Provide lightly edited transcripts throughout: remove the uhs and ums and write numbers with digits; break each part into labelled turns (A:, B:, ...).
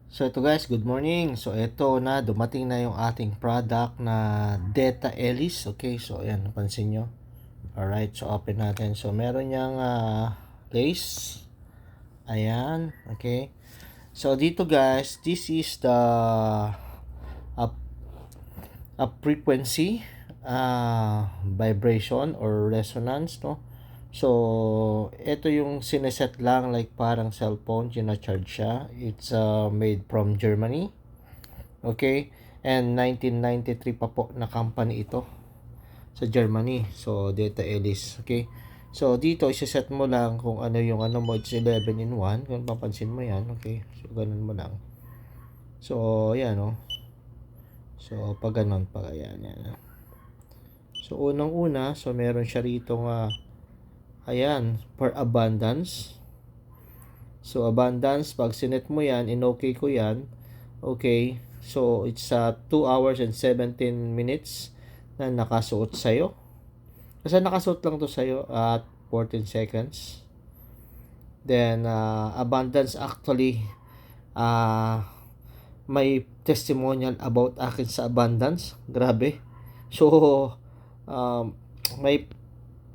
A: So ito guys, good morning. So ito na, dumating na yung ating product na Deta Ellis. Okay, so ayan, napansin nyo. Alright, so open natin. So meron niyang lace. Ayan, okay. So dito guys, this is the uh, frequency, vibration or resonance, no? So, ito yung sineset lang like parang cellphone, gina-charge siya. It's made from Germany. Okay? And 1993 pa po na company ito sa Germany. So, Data Ellis. Okay? So, dito, isa-set mo lang kung ano yung ano mo. It's 11 in 1. Kung papansin mo yan. Okay? So, ganun mo lang. So, yan, no? So, pag ganun pa, yan, yan. So, unang-una, so, meron siya rito nga, ayan, for abundance. So, abundance, pag sinet mo yan, in-okay ko yan, okay, so, it's 2 hours and 17 minutes na nakasuot sa'yo. Kasi nakasuot lang to sa'yo at 14 seconds. Then, abundance actually, may testimonial about akin sa abundance. Grabe. So, may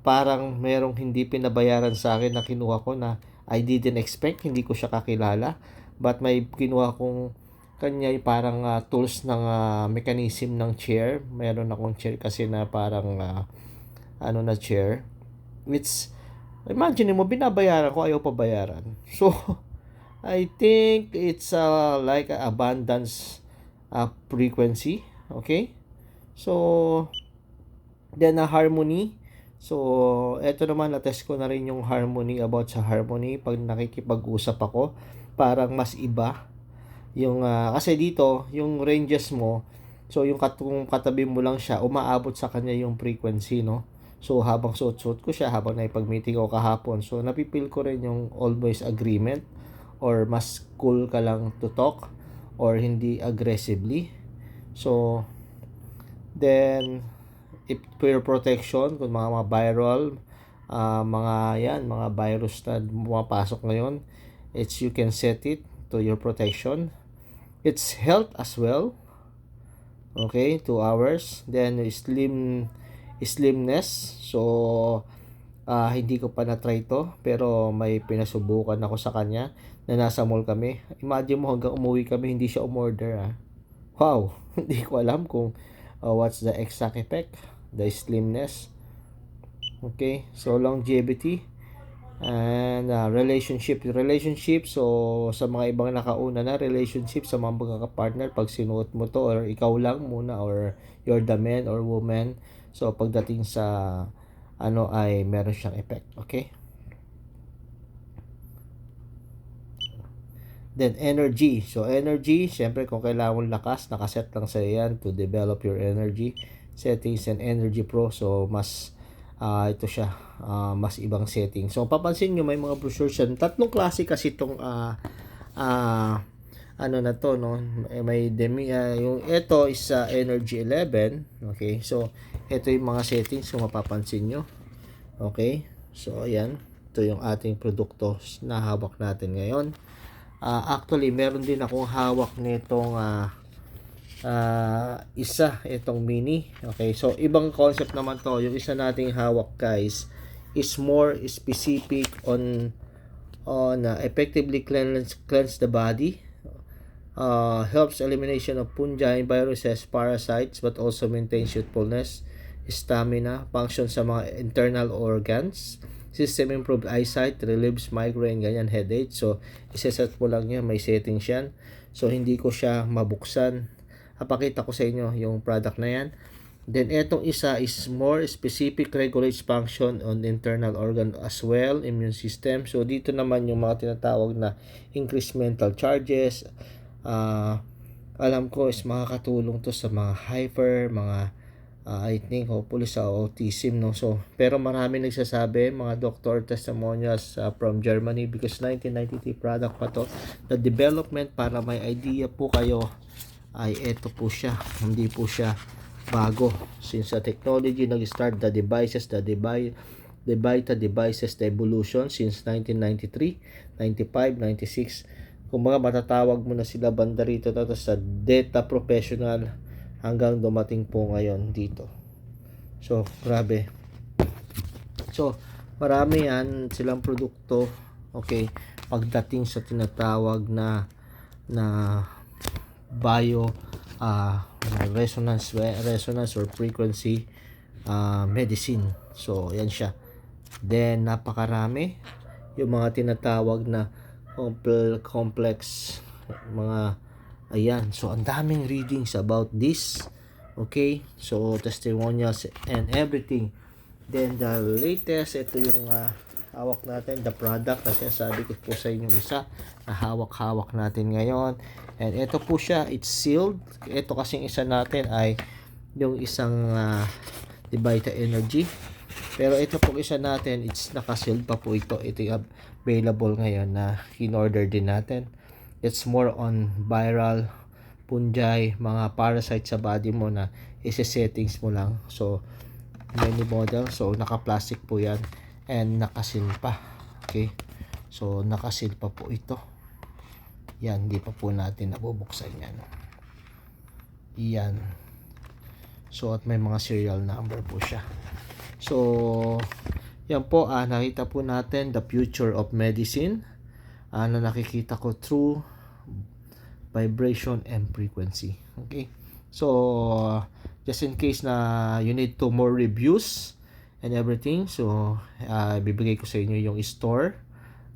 A: parang merong hindi pinabayaran sa akin na kinuha ko na I didn't expect, hindi ko siya kakilala, but may kinuha kong kanya parang tools ng mechanism ng chair. Meron akong chair kasi na parang ano na chair, which imagine mo binabayaran ko, ayaw pa bayaran. So I think it's like a abundance frequency. Okay, so then harmony. So, eto naman, na-test ko na rin yung harmony, about sa harmony. Pag nakikipag-usap ako, parang mas iba. Yung, kasi dito, yung ranges mo, so yung kung katabi mo lang siya, umaabot sa kanya yung frequency, no? So, habang suot-suot ko siya, habang naipag-meeting ako kahapon, so napipil ko rin yung always agreement, or mas cool ka lang to talk, or hindi aggressively. So, then, if peer protection, kung mga viral, mga yan, mga virus na pumapasok ngayon, it's you can set it to your protection. It's health as well. Okay, 2 hours. Then slimness. So hindi ko pa na-try to, pero may pinasubukan ako sa kanya na nasa mall kami. Imagine mo, hanggang umuwi kami hindi siya umorder. Wow, hindi ko alam kung what's the exact effect. The slimness. Okay, so longevity and relationship. So sa mga ibang nakauna na relationship, sa mga magkaka-partner, pag sinuot mo to, or ikaw lang muna, or you're the man or woman, so pagdating sa ano ay meron siyang effect. Okay, then energy. So energy, syempre kung kailangan mong lakas, nakaset lang sa yan to develop your energy. Settings and energy pro. So mas ito siya, mas ibang setting. So papansin nyo, may mga brochure siya. Tatlong klase kasi itong ano na to, no? May demi, yung ito is energy 11. Okay, so ito yung mga settings kung mapapansin nyo. Okay, so ayan, ito yung ating produkto na hawak natin ngayon. Actually, meron din akong hawak nitong itong mini. Okay, so ibang concept naman to. Yung isa nating hawak guys is more specific on effectively cleanse the body. Helps elimination of fungi, viruses, parasites, but also maintains youthfulness, stamina, function sa mga internal organs, system improved eyesight, relieves migraine, ganyan, headache. So iseset mo lang yan, may settings yan. So hindi ko siya mabuksan. Papakita ko sa inyo yung product na yan. Then etong isa is more specific, regulates function on internal organ as well, immune system. So dito naman yung mga tinatawag na increased mental charges. Alam ko is makakatulong to sa mga hyper, mga I think hopefully sa autism, no. So pero marami nagsasabi, mga doctor testimonials from Germany, because 1993 product pa to. The development, para may idea po kayo, ay ito po siya, hindi po siya bago. Since the technology nag-start, the devices, the devices, the evolution since 1993, 95, 96, kumbaga matatawag mo na sila banda rito sa data professional hanggang dumating po ngayon dito. So grabe. So marami yan silang produkto, okay, pagdating sa tinatawag na bio resonance or frequency medicine. So yan siya. Then napakarami yung mga tinatawag na complex mga ayan. So ang daming readings about this, okay, so testimonials and everything. Then the latest, ito yung hawak natin, the product na sinasabi ko po sa inyo, isa na hawak natin ngayon. And ito po siya, it's sealed. Ito kasing isa natin ay yung isang Vita Energy. Pero ito po isa natin, it's naka-sealed pa po ito. Ito yung available ngayon na in-order din natin. It's more on viral, fungi, mga parasite sa body mo na isi-settings mo lang. So many model, so naka-plastic po yan and naka-seal pa. Okay, so naka-seal pa po ito. Yan, hindi pa po natin nabubuksan yan. Yan. So at may mga serial number po siya. So yan po, nakita po natin the future of medicine na nakikita ko through vibration and frequency. Okay, so just in case na you need to more reviews and everything, so bibigay ko sa inyo yung store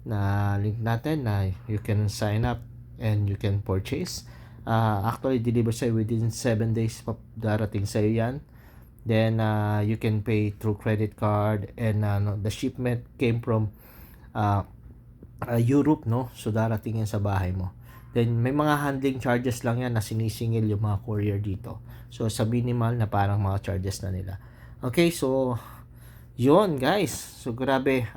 A: na link natin na you can sign up and you can purchase. Actually deliver sa'yo within 7 days darating sa'yo yan. Then you can pay through credit card, and the shipment came from Europe, no, so darating yan sa bahay mo. Then may mga handling charges lang yan na sinisingil yung mga courier dito. So sa minimal na parang mga charges na nila. Okay, so yun guys. So grabe,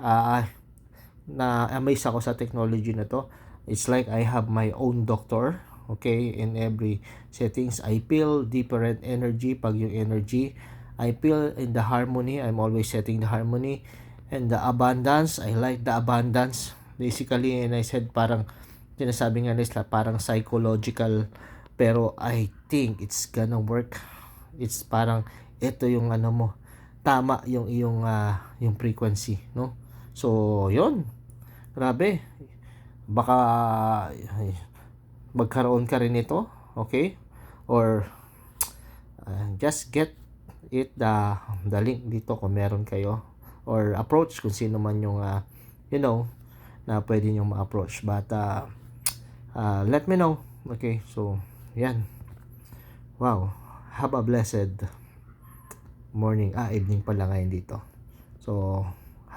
A: na-amaze ako sa technology na to. It's like I have my own doctor. Okay, in every settings I feel different energy. Pag yung energy, I feel in the harmony. I'm always setting the harmony. And the abundance, I like the abundance. Basically, and I said parang sinasabi nga nila parang psychological, pero I think it's gonna work. It's parang ito yung ano mo, tama yung iyong yung frequency, no? So yun, grabe, baka magkaroon ka rin ito, okay, or just get it, the link dito kung meron kayo, or approach kung sino man yung you know, na pwede nyo ma-approach. But let me know. Okay, so yan. Wow, have a blessed morning, evening pala ngayon dito. So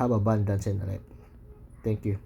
A: have abundance in life. Thank you.